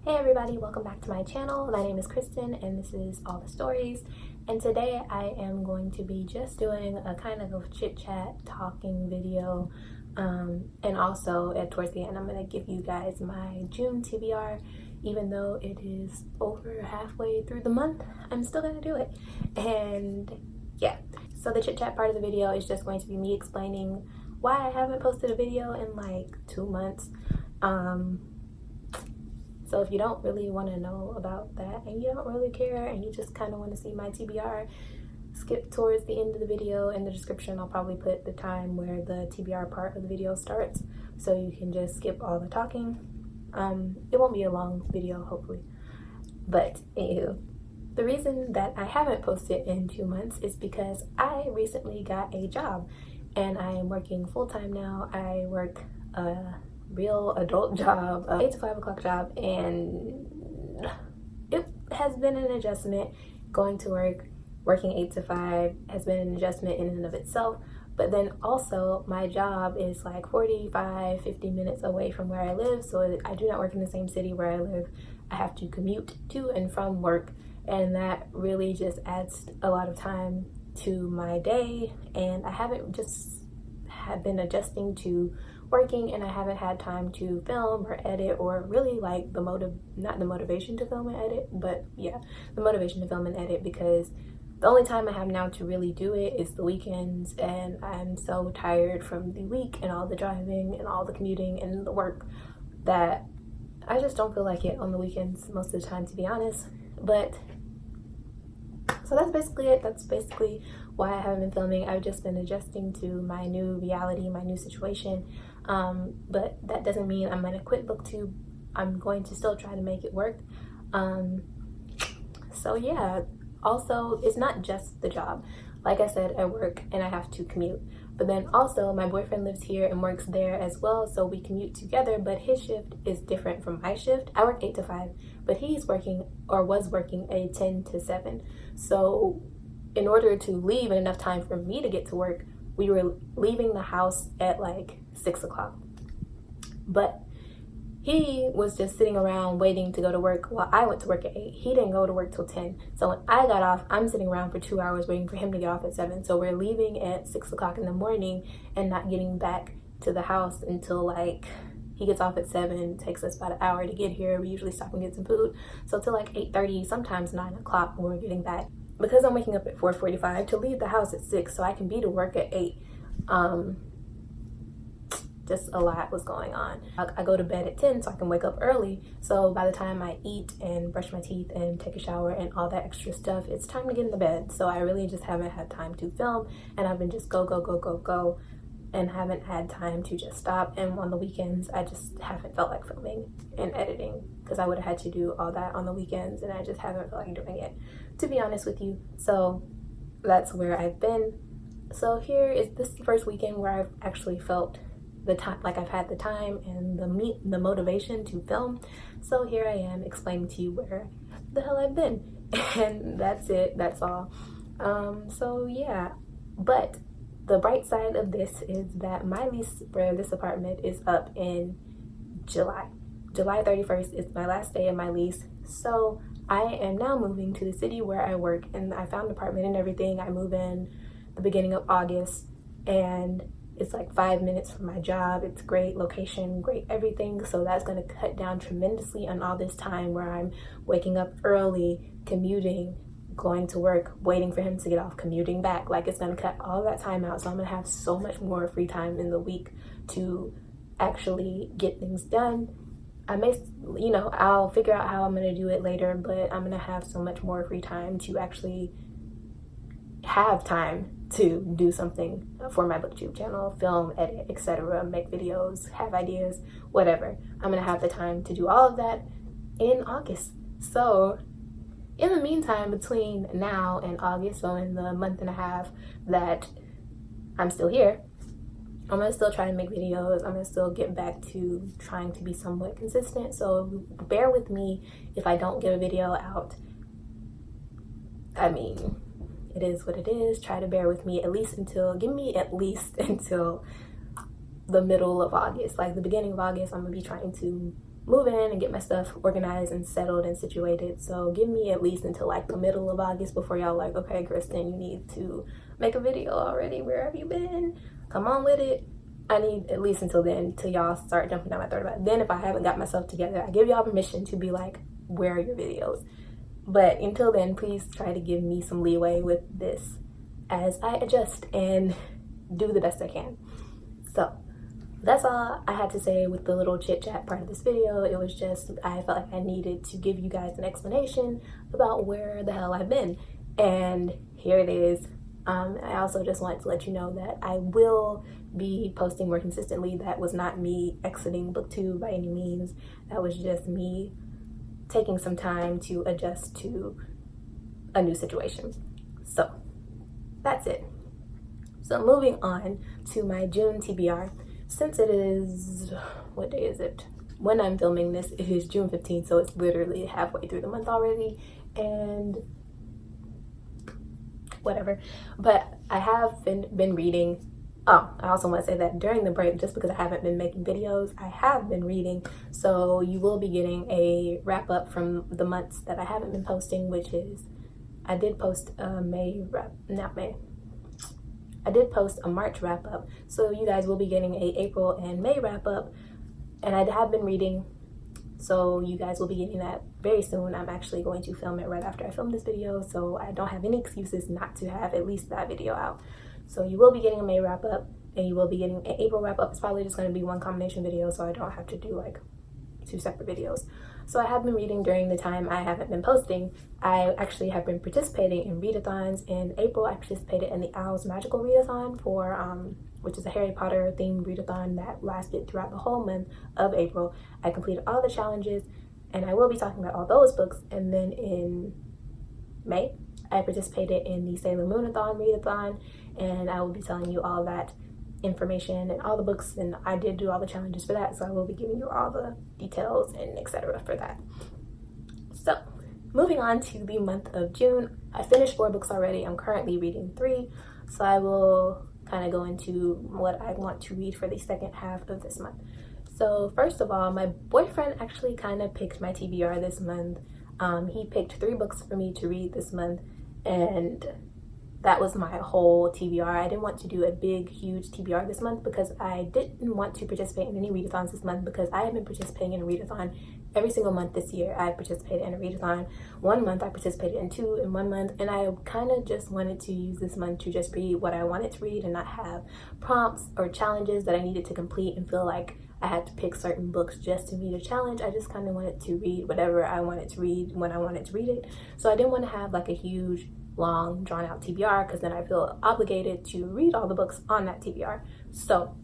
Hey everybody, welcome back to my channel. My name is Kristen and this is All the Stories. And today I am going to be just doing a kind of a chit chat talking video. And also towards the end I'm going to give you guys my June TBR. Even though it is over halfway through the month, I'm still going to do it. And yeah, so the chit chat part of the video is just going to be me explaining why I haven't posted a video in like 2 months. So if you don't really want to know about that and you don't really care and you just kind of want to see my TBR, skip towards the end of the video. In the description I'll probably put the time where the TBR part of the video starts, so you can just skip all the talking. It won't be a long video, hopefully. But anywho, the reason that I haven't posted in 2 months is because I recently got a job and I am working full-time now. I work a real adult job, 8 to 5 o'clock job, and it has been an adjustment. Going to work, working 8 to 5 has been an adjustment in and of itself. But then also my job is like 45-50 minutes away from where I live, so I do not work in the same city where I live. I have to commute to and from work, and that really just adds a lot of time to my day. And I haven't been adjusting to working, and I haven't had time to film or edit, or really like not the motivation to film and edit, but yeah, the motivation to film and edit, because the only time I have now to really do it is the weekends, and I'm so tired from the week and all the driving and all the commuting and the work that I just don't feel like it on the weekends most of the time, to be honest. But so that's basically it. That's basically why I haven't been filming. I've just been adjusting to my new reality, my new situation. But that doesn't mean I'm gonna quit BookTube. I'm going to still try to make it work. So yeah, also it's not just the job. Like I said, I work and I have to commute. But then also my boyfriend lives here and works there as well, so we commute together, but his shift is different from my shift. I work 8 to 5, but he's working, or was working, a 10 to 7. So in order to leave in enough time for me to get to work, we were leaving the house at like 6 o'clock. But he was just sitting around waiting to go to work while I went to work at 8. He didn't go to work till 10. So when I got off, I'm sitting around for 2 hours waiting for him to get off at 7. So we're leaving at 6 o'clock in the morning and not getting back to the house until like he gets off at 7. It takes us about an hour to get here. We usually stop and get some food. So till like 8:30, sometimes 9 o'clock when we're getting back. Because I'm waking up at 4:45 to leave the house at 6 so I can be to work at 8. Just a lot was going on. I go to bed at 10 so I can wake up early. So by the time I eat and brush my teeth and take a shower and all that extra stuff, it's time to get into bed. So I really just haven't had time to film, and I've been just go and haven't had time to just stop. And on the weekends, I just haven't felt like filming and editing, because I would have had to do all that on the weekends and I just haven't felt like doing it, to be honest with you. So that's where I've been. So this is the first weekend where I've actually felt the time, like I've had the time and the motivation to film. So here I am explaining to you where the hell I've been. And that's it, that's all. So yeah, but the bright side of this is that my lease for this apartment is up in July 31st is my last day of my lease. So I am now moving to the city where I work, and I found an apartment and everything. I move in the beginning of August, and it's like 5 minutes from my job. It's great location, great everything. So that's going to cut down tremendously on all this time where I'm waking up early, commuting, going to work, waiting for him to get off, commuting back. Like, it's going to cut all that time out. So I'm going to have so much more free time in the week to actually get things done. I may, I'll figure out how I'm going to do it later, but I'm going to have so much more free time to actually have time to do something for my BookTube channel, film, edit, etc., make videos, have ideas, whatever. I'm gonna have the time to do all of that in August. So in the meantime, between now and August, so in the month and a half that I'm still here, I'm gonna still try to make videos. I'm gonna still get back to trying to be somewhat consistent. So bear with me if I don't get a video out. I mean, it is what it is. Try to bear with me give me at least until the middle of August. Like the beginning of August, I'm gonna be trying to move in and get my stuff organized and settled and situated. So give me at least until like the middle of August before y'all like, okay, Kristen, you need to make a video already. Where have you been? Come on with it. I need at least until then, till y'all start jumping down my throat about it. Then if I haven't got myself together, I give y'all permission to be like, where are your videos? But until then, please try to give me some leeway with this as I adjust and do the best I can. So that's all I had to say with the little chit chat part of this video. It was just, I felt like I needed to give you guys an explanation about where the hell I've been. And here it is. I also just wanted to let you know that I will be posting more consistently. That was not me exiting booktube by any means. That was just me taking some time to adjust to a new situation. So that's it. So moving on to my June TBR. Since it is, what day is it? When I'm filming this, it is June 15th, so it's literally halfway through the month already, and whatever. But I have been reading. Oh, I also want to say that during the break, just because I haven't been making videos, I have been reading. So you will be getting a wrap up from the months that I haven't been posting, which is, I did post a I did post a March wrap up. So you guys will be getting a April and May wrap up. And I have been reading, so you guys will be getting that very soon. I'm actually going to film it right after I film this video, so I don't have any excuses not to have at least that video out. So you will be getting a May wrap up, and you will be getting an April wrap up. It's probably just going to be one combination video, so I don't have to do like 2 separate videos. So I have been reading during the time I haven't been posting. I actually have been participating in readathons. In April, I participated in the Owl's Magical Readathon for which is a Harry Potter themed readathon that lasted throughout the whole month of April. I completed all the challenges, and I will be talking about all those books. And then in May, I participated in the Sailor Moonathon readathon, and I will be telling you all that information and all the books, and I did do all the challenges for that, so I will be giving you all the details and etc. for that. So moving on to the month of June, I finished 4 books already. I'm currently reading 3, so I will kind of go into what I want to read for the second half of this month. So first of all, my boyfriend actually kind of picked my TBR this month. He picked 3 books for me to read this month, and that was my whole TBR. I didn't want to do a big, huge TBR this month because I didn't want to participate in any readathons this month, because I have been participating in a readathon every single month this year. I participated in a readathon. 1 month I participated in 2 in 1 month, and I kind of just wanted to use this month to just read what I wanted to read and not have prompts or challenges that I needed to complete and feel like I had to pick certain books just to meet a challenge. I just kind of wanted to read whatever I wanted to read when I wanted to read it. So I didn't want to have like a huge, long, drawn out TBR, because then I feel obligated to read all the books on that TBR. So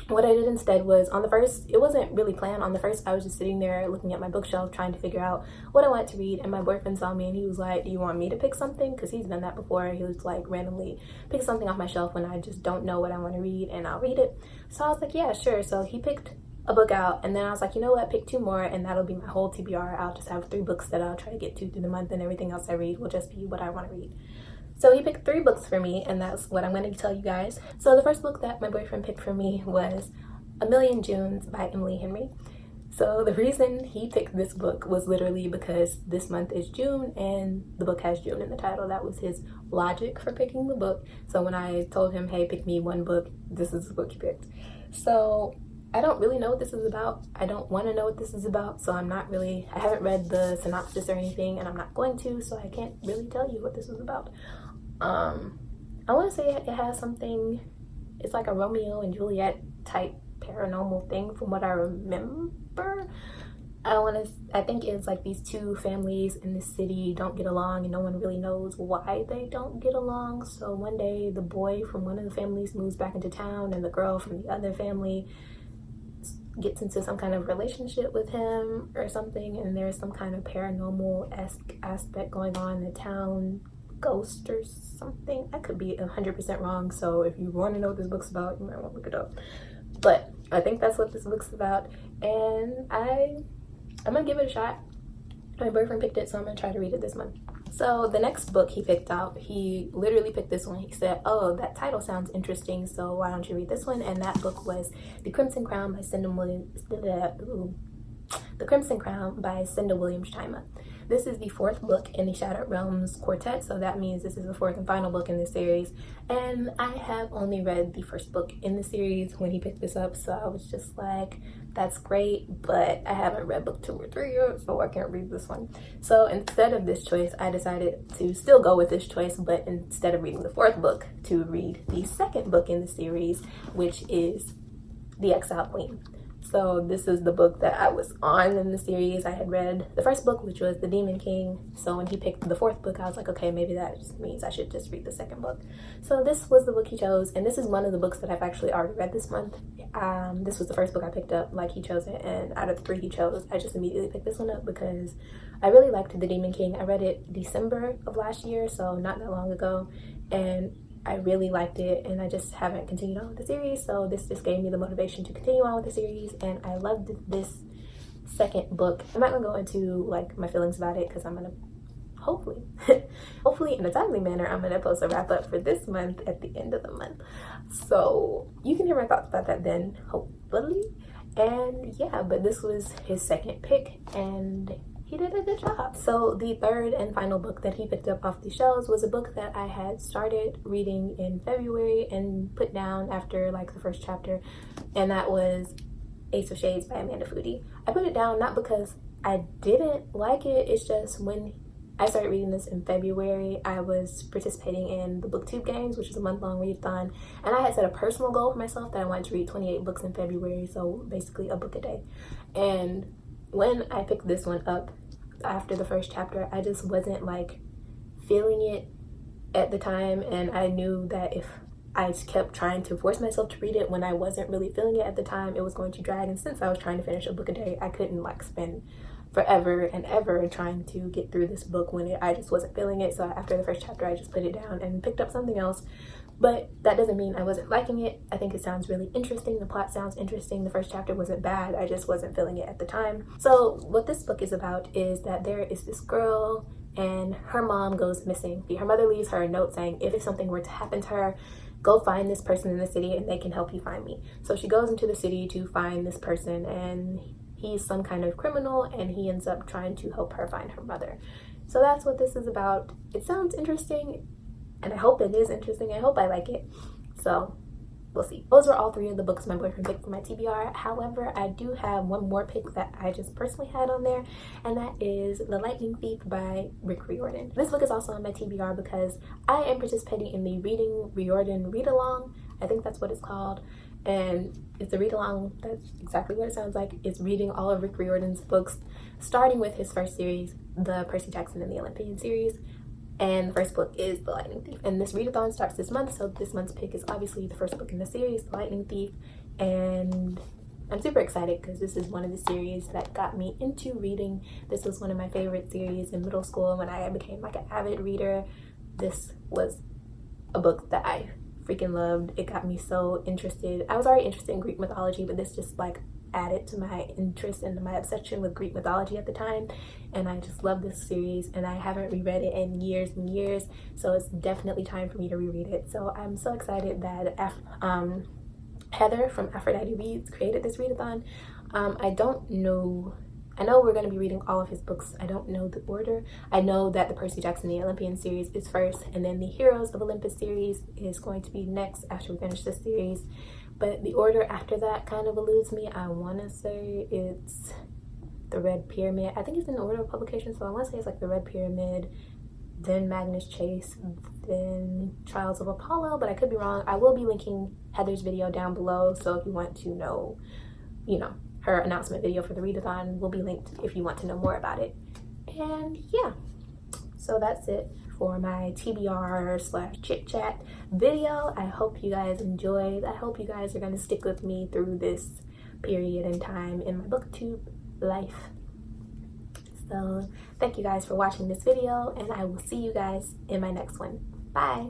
what I did instead was, on the first, it wasn't really planned. On the first, I was just sitting there looking at my bookshelf trying to figure out what I wanted to read, and my boyfriend saw me and he was like, do you want me to pick something? Because he's done that before. He was like randomly pick something off my shelf when I just don't know what I want to read, and I'll read it. So I was like, yeah, sure. So he picked a book out, and then I was like, you know what, pick 2 more and that'll be my whole TBR. I'll just have 3 books that I'll try to get to through the month, and everything else I read will just be what I want to read. So he picked 3 books for me, and that's what I'm going to tell you guys. So the first book that my boyfriend picked for me was A Million Junes by Emily Henry. So the reason he picked this book was literally because this month is June and the book has June in the title. That was his logic for picking the book. So when I told him, hey, pick me 1 book, this is the book he picked. So I don't really know what this is about. I don't want to know what this is about, so I haven't read the synopsis or anything, and I'm not going to, so I can't really tell you what this is about. I want to say it has something, it's like a Romeo and Juliet type paranormal thing from what I remember. I think it's like these 2 families in this city don't get along, and no one really knows why they don't get along. So one day the boy from one of the families moves back into town, and the girl from the other family gets into some kind of relationship with him or something, and there's some kind of paranormal-esque aspect going on in the town, ghost or something. I could be 100% wrong, so if you want to know what this book's about, you might want to look it up. But I think that's what this book's about, and I'm gonna give it a shot. My boyfriend picked it, so I'm gonna try to read it this month. So the next book he picked out, he literally picked this one. He said, oh, that title sounds interesting, so why don't you read this one? And that book was The Crimson Crown by Cindy Williams. The Crimson Crown by Cinda Williams-Chima. This is the fourth book in the Shattered Realms quartet, so that means this is the fourth and final book in this series. And I have only read the first book in the series when he picked this up, so I was just like, that's great, but I haven't read book 2 or 3 yet, so I can't read this one. So instead of this choice, I decided to still go with this choice, but instead of reading the fourth book, to read the second book in the series, which is The Exiled Queen. So this is the book that I was on in the series. I had read the first book, which was The Demon King. So when he picked the fourth book, I was like, okay, maybe that just means I should just read the second book. So this was the book he chose, and this is one of the books that I've actually already read this month. This was the first book I picked up, like he chose it, and out of the 3 he chose, I just immediately picked this one up because I really liked The Demon King. I read it December of last year, so not that long ago, and I really liked it, and I just haven't continued on with the series, so this just gave me the motivation to continue on with the series, and I loved this second book. I'm not gonna go into like my feelings about it because I'm gonna hopefully in a timely manner, I'm gonna post a wrap up for this month at the end of the month, so you can hear my thoughts about that then, hopefully. And yeah, but this was his second pick, and he did a good job. So the third and final book that he picked up off the shelves was a book that I had started reading in February and put down after like the first chapter, and that was Ace of Shades by Amanda Foody. I put it down not because I didn't like it, it's just when I started reading this in February, I was participating in the BookTube Games, which is a month-long readathon, and I had set a personal goal for myself that I wanted to read 28 books in February, so basically a book a day. And when I picked this one up after the first chapter, I just wasn't like feeling it at the time, and I knew that if I kept trying to force myself to read it when I wasn't really feeling it at the time, it was going to drag. And since I was trying to finish a book a day, I couldn't like spend forever and ever trying to get through this book when I just wasn't feeling it. So after the first chapter, I just put it down and picked up something else. But that doesn't mean I wasn't liking it. I think it sounds really interesting. The plot sounds interesting. The first chapter wasn't bad. I just wasn't feeling it at the time. So what this book is about is that there is this girl and her mom goes missing. Her mother leaves her a note saying, if something were to happen to her, go find this person in the city and they can help you find me. So she goes into the city to find this person, and he's some kind of criminal, and he ends up trying to help her find her mother. So that's what this is about. It sounds interesting, and I hope it is interesting. I hope I like it. So we'll see. Those were all 3 of the books my boyfriend picked for my TBR. However, I do have one more pick that I just personally had on there, and that is The Lightning Thief by Rick Riordan. This book is also on my TBR because I am participating in the Reading Riordan read-along. I think that's what it's called. And it's a read-along, that's exactly what it sounds like. It's reading all of Rick Riordan's books, starting with his first series, the Percy Jackson and the Olympian series. And the first book is The Lightning Thief. And this readathon starts this month, so this month's pick is obviously the first book in the series, The Lightning Thief. And I'm super excited because this is one of the series that got me into reading. This was one of my favorite series in middle school when I became like an avid reader. This was a book that I freaking loved. It got me so interested. I was already interested in Greek mythology, but this just like added to my interest and my obsession with Greek mythology at the time, and I just love this series, and I haven't reread it in years and years, so it's definitely time for me to reread it. So I'm so excited that Heather from Aphrodite Reads created this readathon. I know we're going to be reading all of his books. I don't know the order. I know that the Percy Jackson the Olympian series is first, and then the Heroes of Olympus series is going to be next after we finish this series. But the order after that kind of eludes me. I want to say it's the Red Pyramid. I think it's in order of publication, so I want to say it's like the Red Pyramid, then Magnus Chase, then Trials of Apollo, but I could be wrong. I will be linking Heather's video down below, so if you want to know, her announcement video for the readathon will be linked if you want to know more about it. And yeah, so that's it for my TBR / chit chat video. I hope you guys enjoyed. I hope you guys are going to stick with me through this period in time in my booktube life. So thank you guys for watching this video, and I will see you guys in my next one. Bye.